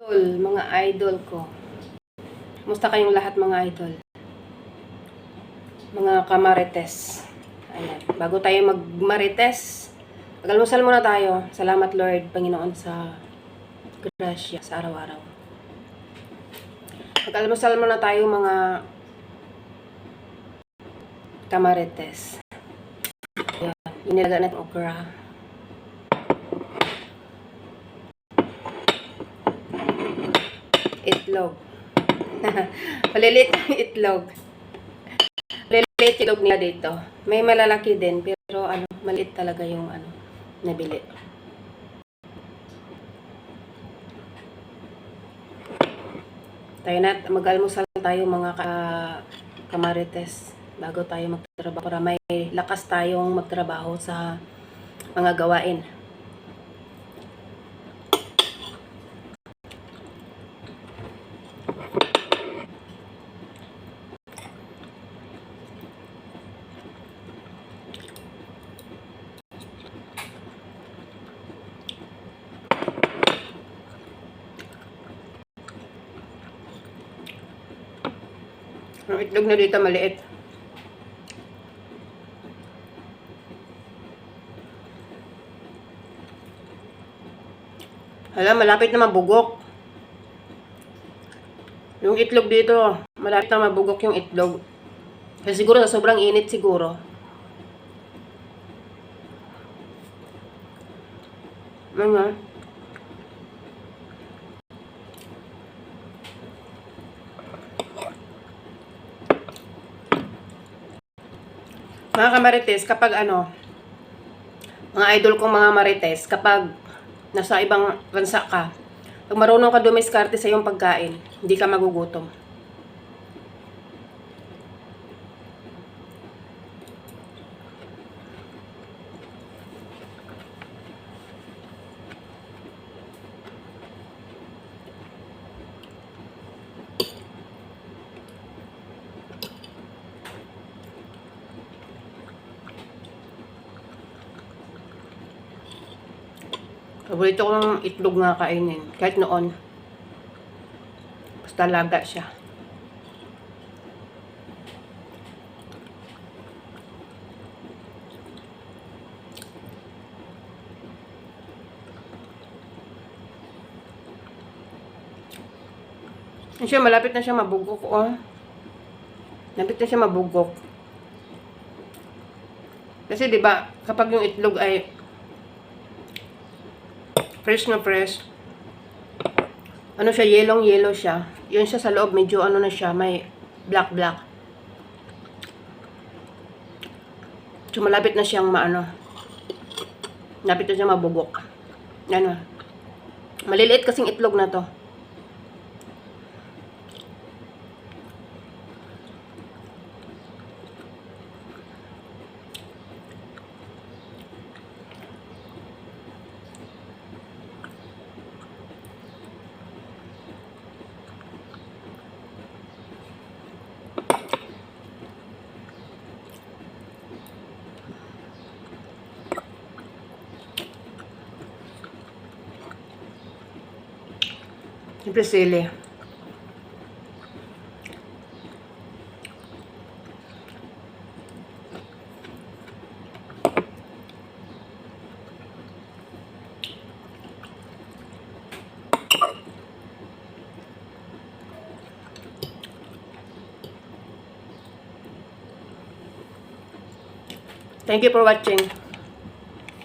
Mga idol ko. Musta kayong lahat mga idol? Mga kamarites. Ayan. Bago tayo magmarites, mag-almusal muna tayo. Salamat Lord, Panginoon sa grasya sa araw-araw. Mag-almusal muna tayo mga kamarites. Ayan. Inilaga natin okra. Itlog. Maliliit yung itlog. Maliliit yung itlog nila dito. May malalaki din, pero maliit talaga yung nabili. Tayo na, mag-almusal tayo mga kamarites bago tayo magtrabaho para may lakas tayong magtrabaho sa mga gawain. Ang itlog na dito maliit. Hala, malapit na mabugok. Yung itlog dito, malapit na mabugok yung itlog. Kasi siguro sa sobrang init siguro. Mga kamarites, kapag mga idol kong mga marites, kapag nasa ibang bansa ka, pag marunong ka dumiskarte sa iyong pagkain, hindi ka magugutom. Paborito ko ng itlog nga kainin. Kahit noon. Basta laga siya. Siya, malapit na siya mabugok. Oh. Malapit na siya mabugok. Kasi 'di ba, kapag yung itlog ay fresh na fresh, siya, yellow siya. Yun siya sa loob, medyo na siya, may black. So, malapit na siyang malapit na siyang mabugok. Maliliit kasing itlog na to. Siyempre sili. Thank you for watching.